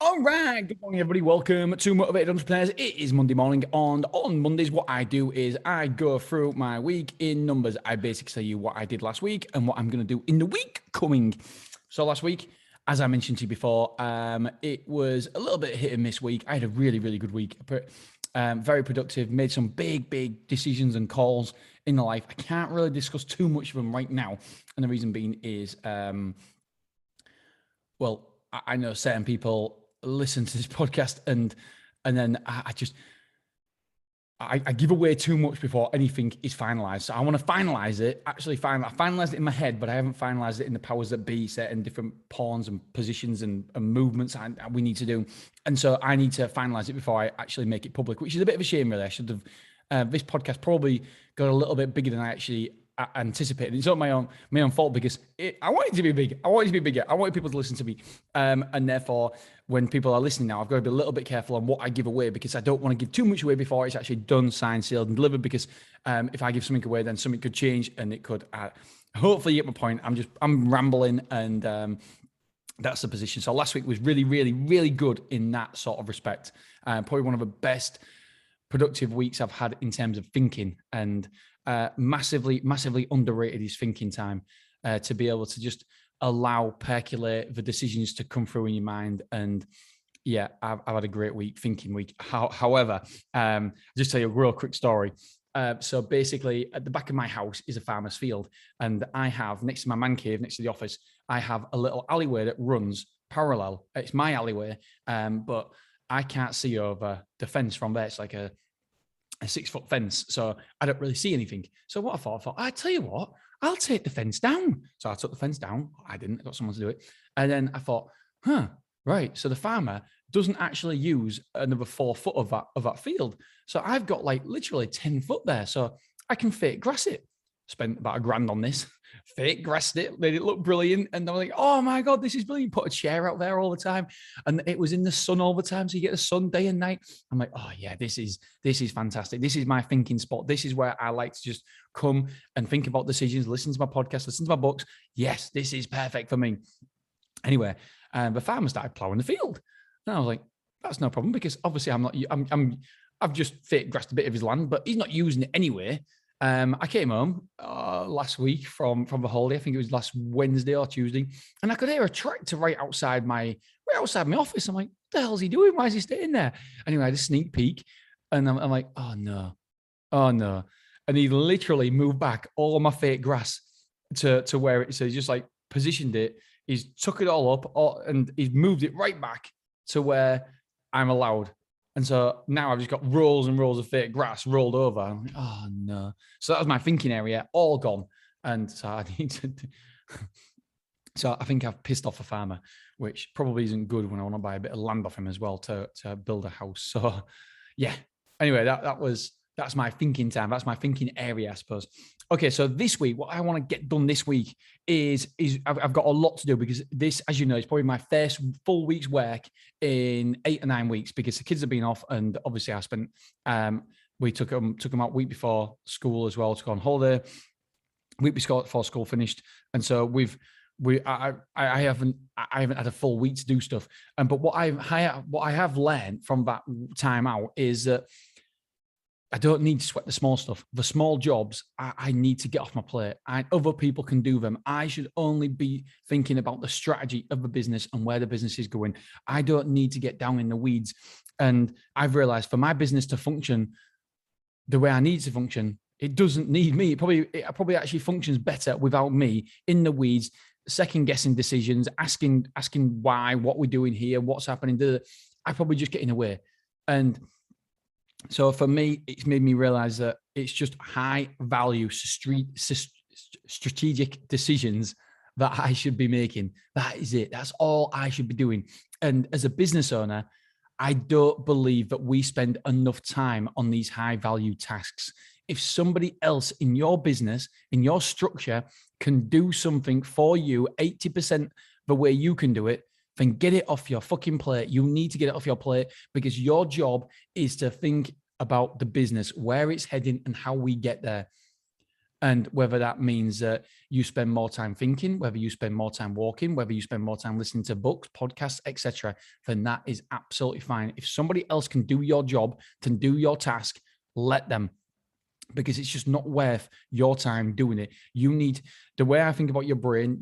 All right, good morning, everybody. Welcome to Motivated Entrepreneurs. It is Monday morning, and on Mondays, what I do is I go through my week in numbers. I basically tell you what I did last week and what I'm going to do in the week coming. So last week, as I mentioned to you before, it was a little bit hit and miss week. I had a really, really good week. Very productive, made some big decisions and calls in the life. I can't really discuss too much of them right now. And the reason being is, well, I know certain people listen to this podcast and then I give away too much before anything is finalized. So I want to finalize it, I finalized it in my head, but I haven't finalized it in the powers that be, certain different pawns and positions and movements we need to do. And so I need to finalize it before I actually make it public, which is a bit of a shame, really. I should have, this podcast probably got a little bit bigger than I actually anticipated. It's not my own fault because I want it to be big. I want it to be bigger. I want people to listen to me. And therefore, when people are listening now, I've got to be a little bit careful on what I give away because I don't want to give too much away before it's actually done, signed, sealed, and delivered. Because if I give something away, then something could change and it could, hopefully you get my point. I'm rambling and, that's the position. So last week was really, really, really good in that sort of respect. Probably one of the best productive weeks I've had in terms of thinking, and massively underrated is thinking time, to be able to just percolate the decisions to come through in your mind. And yeah, I've had a great week, thinking week. However, just tell you a real quick story. So basically at the back of my house is a farmer's field, and I have next to my man cave, next to the office, I have a little alleyway that runs parallel. It's my alleyway, but I can't see over the fence from there. It's like a 6-foot fence, so I don't really see anything. So what I thought, I tell you what, I'll take the fence down. So I took the fence down. I didn't. I got someone to do it. And then I thought, right. So the farmer doesn't actually use another 4 foot of that field. So I've got like literally 10 foot there. So I can fake grass it. Spent about $1,000 on this. Fake grassed it, made it look brilliant. And I was like, oh my God, this is brilliant. Put a chair out there all the time. And it was in the sun all the time. So you get the sun day and night. I'm like, oh yeah, this is fantastic. This is my thinking spot. This is where I like to just come and think about decisions, listen to my podcast, listen to my books. Yes, this is perfect for me. Anyway, the farmer started plowing the field. And I was like, that's no problem, because obviously I've just fake grassed a bit of his land, but he's not using it anyway. I came home last week from the holiday. I think it was last Wednesday or Tuesday, and I could hear a tractor right outside my office. I'm like, what the hell's he doing? Why is he staying there? Anyway, I had a sneak peek, and I'm like, oh no. And he literally moved back all of my fake grass to where it. So he just like positioned it. He's took it all up, and he's moved it right back to where I'm allowed. And so now I've just got rows and rows of fake grass rolled over. I'm like, oh no. So that was my thinking area, all gone. And so I need to, so I think I've pissed off a farmer, which probably isn't good when I want to buy a bit of land off him as well to build a house. So yeah, anyway, that's my thinking time. That's my thinking area, I suppose. Okay, so this week, what I want to get done this week is I've got a lot to do, because this, as you know, is probably my first full week's work in 8 or 9 weeks, because the kids have been off, and obviously I spent we took them out week before school as well to go on holiday, week before school finished, and so I haven't had a full week to do stuff. But what I have learned from that time out is that I don't need to sweat the small stuff. The small jobs, I need to get off my plate. Other people can do them. I should only be thinking about the strategy of the business and where the business is going. I don't need to get down in the weeds. And I've realized for my business to function the way I need to function, it doesn't need me. It probably actually functions better without me in the weeds, second guessing decisions, asking why, what we're doing here, what's happening. I probably just get in the way. And so for me, it's made me realize that it's just high value strategic decisions that I should be making. That is it. That's all I should be doing. And as a business owner, I don't believe that we spend enough time on these high value tasks. If somebody else in your business, in your structure, can do something for you 80% the way you can do it, then get it off your fucking plate. You need to get it off your plate, because your job is to think about the business, where it's heading and how we get there. And whether that means that you spend more time thinking, whether you spend more time walking, whether you spend more time listening to books, podcasts, etc., then that is absolutely fine. If somebody else can do your job, can do your task, let them, because it's just not worth your time doing it. You need, the way I think about your brain,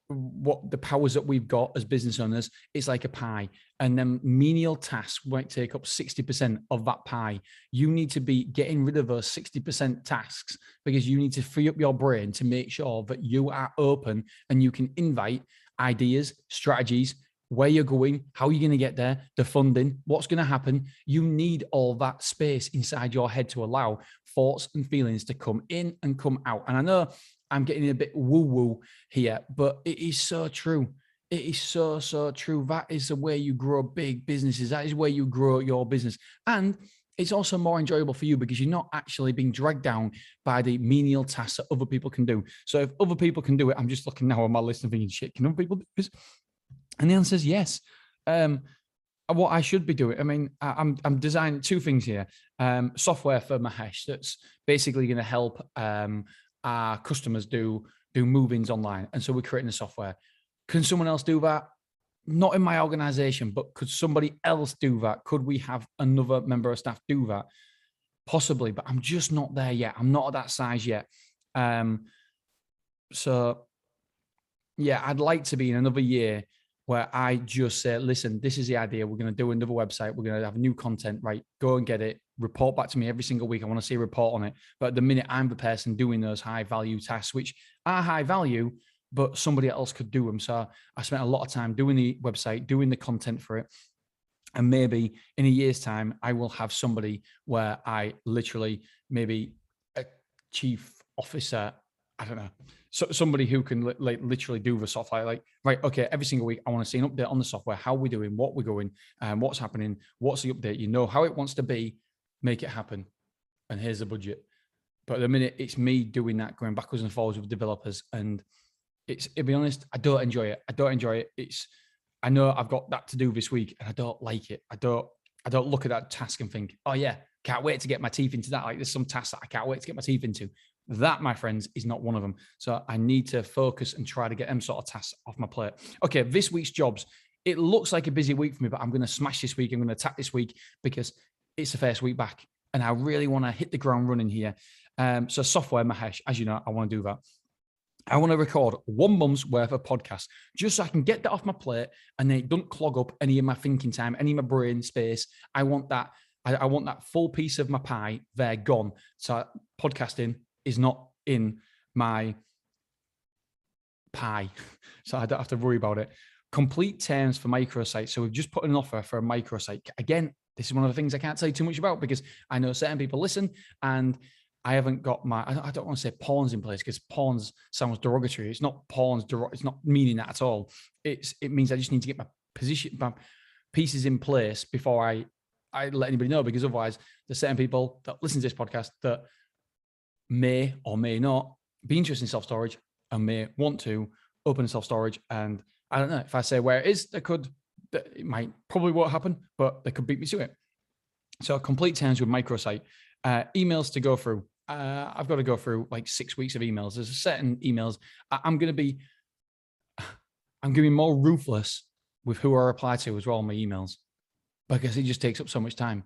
what the powers that we've got as business owners, it's like a pie, and then menial tasks might take up 60% of that pie. You need to be getting rid of those 60% tasks, because you need to free up your brain to make sure that you are open and you can invite ideas, strategies, where you're going, how you're going to get there, the funding, what's going to happen. You need all that space inside your head to allow thoughts and feelings to come in and come out. And I know I'm getting a bit woo-woo here, but it is so true. It is so, so true. That is the way you grow big businesses. That is where you grow your business. And it's also more enjoyable for you, because you're not actually being dragged down by the menial tasks that other people can do. So if other people can do it, I'm just looking now on my list and thinking, shit, can other people do this? And the answer is yes. What I should be doing, I mean, I'm designing two things here. Software for Mahesh that's basically going to help our customers do move-ins online. And so we're creating the software. Can someone else do that? Not in my organization, but could somebody else do that? Could we have another member of staff do that? Possibly, but I'm just not there yet. I'm not at that size yet. So yeah, I'd like to be in another year where I just say, listen, this is the idea. We're going to do another website. We're going to have new content, right? Go and get it. Report back to me every single week. I want to see a report on it. But at the minute, I'm the person doing those high value tasks, which are high value, but somebody else could do them. So I spent a lot of time doing the website, doing the content for it. And maybe in a year's time, I will have somebody where I literally, maybe a chief officer, I don't know, so somebody who can literally do the software, like, right, okay, every single week, I want to see an update on the software, how we're doing, what we're going, what's happening, what's the update, you know how it wants to be, make it happen. And here's the budget. But at the minute, it's me doing that, going backwards and forwards with developers. And to be honest, I don't enjoy it. I know I've got that to do this week and I don't like it. I don't look at that task and think, oh yeah, can't wait to get my teeth into that. Like, there's some tasks that I can't wait to get my teeth into. That, my friends, is not one of them. So I need to focus and try to get them sort of tasks off my plate. Okay, this week's jobs. It looks like a busy week for me, but I'm going to smash this week. I'm going to attack this week because it's the first week back and I really want to hit the ground running here. So software, Mahesh, as you know, I want to do that. I want to record 1 month's worth of podcasts just so I can get that off my plate and then it don't clog up any of my thinking time, any of my brain space. I want that. I want that full piece of my pie there gone. So podcasting is not in my pie, so I don't have to worry about it. Complete terms for microsite. So we've just put an offer for a microsite. Again, this is one of the things I can't say too much about because I know certain people listen and I haven't got I don't want to say pawns in place because pawns sounds derogatory. It's not pawns, it's not meaning that at all. It means I just need to get my pieces in place before I let anybody know, because otherwise there's certain people that listen to this podcast that may or may not be interested in self-storage and may want to open self-storage. And I don't know, if I say where it is, it might probably won't happen, but they could beat me to it. So complete terms with microsite. Emails to go through. I've got to go through like 6 weeks of emails. There's a certain emails. I'm going to be more ruthless with who I reply to as well on my emails, because it just takes up so much time.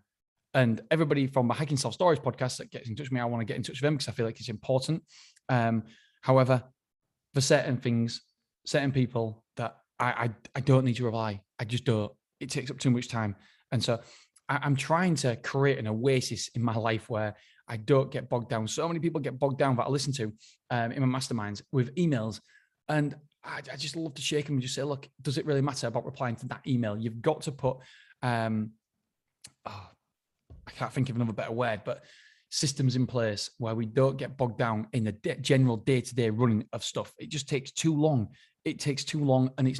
And everybody from the Hacking Self-Storage podcast that gets in touch with me, I want to get in touch with them because I feel like it's important. However, for certain things, certain people that I don't need to reply. I just don't. It takes up too much time. And so I'm trying to create an oasis in my life where I don't get bogged down. So many people get bogged down that I listen to in my masterminds with emails. And I just love to shake them and just say, look, does it really matter about replying to that email? You've got to put, I can't think of another better word, but systems in place where we don't get bogged down in the general day-to-day running of stuff. It just takes too long. It takes too long and it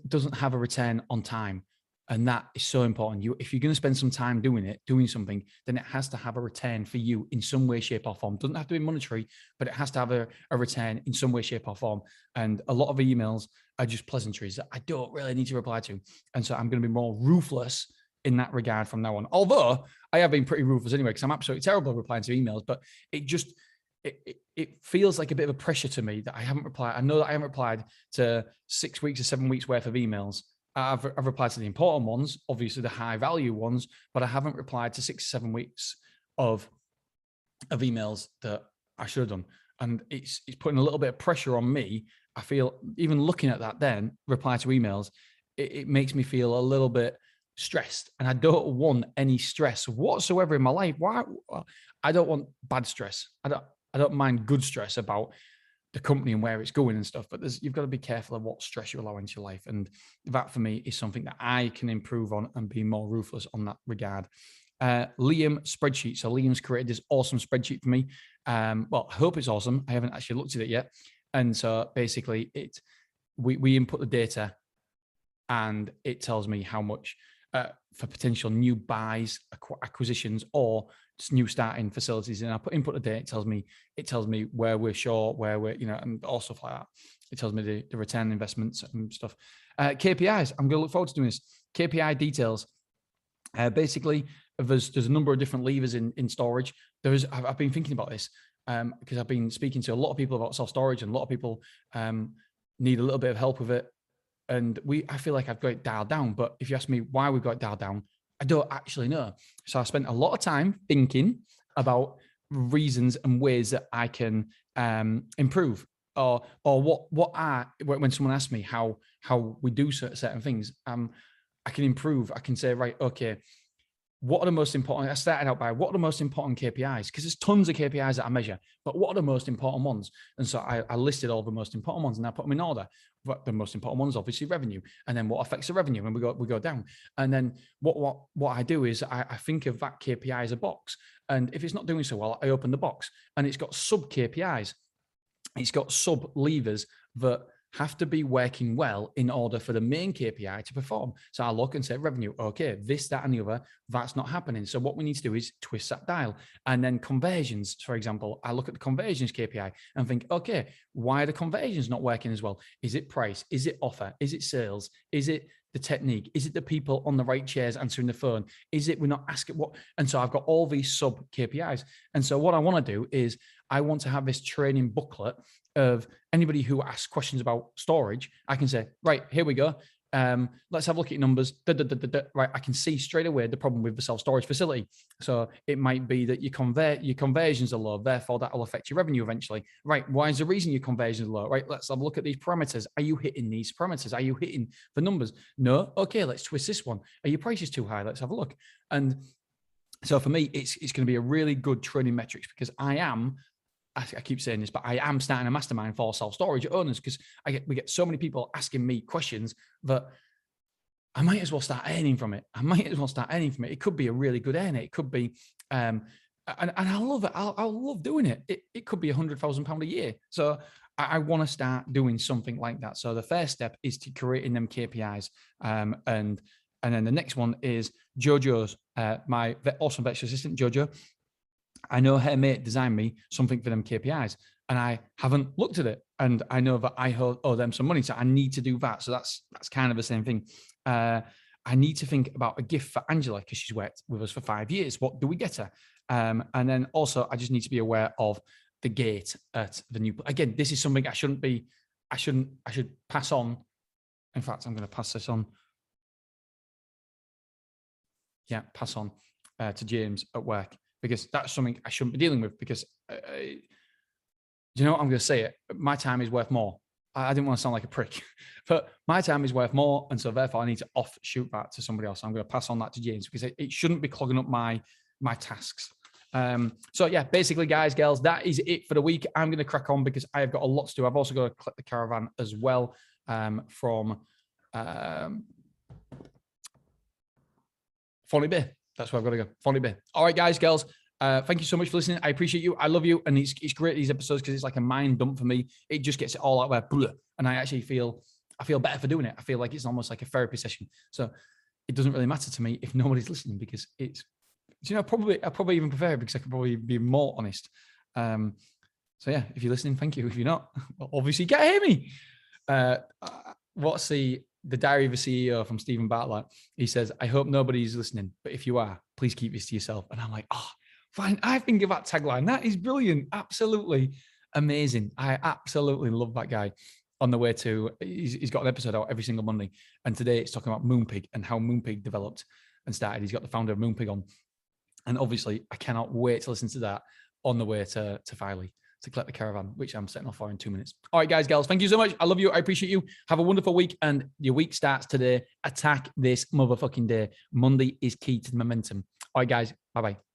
doesn't have a return on time. And that is so important. If you're going to spend some time doing something, then it has to have a return for you in some way, shape or form. It doesn't have to be monetary, but it has to have a return in some way, shape or form. And a lot of emails are just pleasantries that I don't really need to reply to. And so I'm going to be more ruthless in that regard from now on. Although I have been pretty ruthless anyway, because I'm absolutely terrible at replying to emails, but it feels like a bit of a pressure to me that I haven't replied. I know that I haven't replied to 6 weeks or 7 weeks worth of emails. I've replied to the important ones, obviously the high value ones, but I haven't replied to 6 or 7 weeks of emails that I should have done. And it's putting a little bit of pressure on me. I feel even looking at that, then reply to emails, it makes me feel a little bit stressed, and I don't want any stress whatsoever in my life. Why? I don't want bad stress. I don't mind good stress about the company and where it's going and stuff, but you've got to be careful of what stress you allow into your life. And that for me is something that I can improve on and be more ruthless on that regard. Liam spreadsheet. So Liam's created this awesome spreadsheet for me. Well, I hope it's awesome. I haven't actually looked at it yet. And so basically we input the data and it tells me how much for potential new buys, acquisitions, or just new starting facilities. And I input the data. It tells me where we're short, where we're, and all stuff like that. It tells me the return investments and stuff. KPIs. I'm going to look forward to doing this. KPI details. Basically, there's a number of different levers in storage. I've been thinking about this because I've been speaking to a lot of people about self-storage, and a lot of people need a little bit of help with it. And I feel like I've got it dialed down. But if you ask me why we've got it dialed down, I don't actually know. So I spent a lot of time thinking about reasons and ways that I can improve, or when someone asks me how we do certain things, I can improve. I can say, right, okay, what are the most important? I started out by what are the most important KPIs? Because there's tons of KPIs that I measure, but what are the most important ones? And so I listed all the most important ones and I put them in order. But the most important one is obviously revenue, and then what affects the revenue, and we go down. And then what I do is I think of that KPI as a box, and if it's not doing so well, I open the box, and it's got sub KPIs. It's got sub levers that have to be working well in order for the main KPI to perform. So I look and say revenue, okay, this, that, and the other, that's not happening. So what we need to do is twist that dial. And then conversions, for example, I look at the conversions KPI and think, okay, why are the conversions not working as well? Is it price? Is it offer? Is it sales? Is it the technique? Is it the people on the right chairs answering the phone? Is it we're not asking what? And so I've got all these sub KPIs. And so what I want to do is I want to have this training booklet of anybody who asks questions about storage. I can say, right, here we go. Let's have a look at your numbers. Right, I can see straight away the problem with the self-storage facility. So it might be that your conversions are low, therefore that will affect your revenue eventually. Right, why is the reason your conversions are low? Right, let's have a look at these parameters. Are you hitting these parameters? Are you hitting the numbers? No? Okay, let's twist this one. Are your prices too high? Let's have a look. And so for me, it's going to be a really good training metrics, because I keep saying this, but I am starting a mastermind for self-storage owners, because we get so many people asking me questions that I might as well start earning from it. It could be a really good earner. It could be, and I love it. I love doing it. It could be £100,000 a year. So I want to start doing something like that. So the first step is to creating them KPIs. And then the next one is Jojo's, my awesome virtual assistant, Jojo. I know her mate designed me something for them KPIs, and I haven't looked at it. And I know that I owe them some money, so I need to do that. So that's kind of the same thing. I need to think about a gift for Angela, because she's worked with us for 5 years. What do we get her? And then also I just need to be aware of the gate at the new. Again, this is something I should pass on. In fact, I'm going to pass this on. Yeah, pass on to James at work, because that's something I shouldn't be dealing with, because you know what, I'm going to say it. My time is worth more. I didn't want to sound like a prick, but my time is worth more. And so therefore I need to offshoot that to somebody else. I'm going to pass on that to James, because it shouldn't be clogging up my tasks. So yeah, basically guys, girls, that is it for the week. I'm going to crack on because I have got a lot to do. I've also got to collect the caravan as well from Folly Bay. That's where I've got to go. Folly Bay. All right, guys, girls. Thank you so much for listening. I appreciate you. I love you. And it's great, these episodes, because it's like a mind dump for me. It just gets it all out there. And I actually feel better for doing it. I feel like it's almost like a therapy session. So it doesn't really matter to me if nobody's listening, because it's, I probably even prefer it, because I could probably be more honest. So yeah, if you're listening, thank you. If you're not, well, obviously you can't hear me. What's the Diary of a CEO from Stephen Bartlett? He says, I hope nobody's listening, but if you are, please keep this to yourself. And I'm like, oh, Fine. I think of that tagline. That is brilliant. Absolutely amazing. I absolutely love that guy. On the way to, he's got an episode out every single Monday. And today it's talking about Moonpig and how Moonpig developed and started. He's got the founder of Moonpig on. And obviously, I cannot wait to listen to that on the way to Filey to collect the caravan, which I'm setting off for in 2 minutes. All right, guys, girls, thank you so much. I love you. I appreciate you. Have a wonderful week. And your week starts today. Attack this motherfucking day. Monday is key to the momentum. All right, guys. Bye-bye.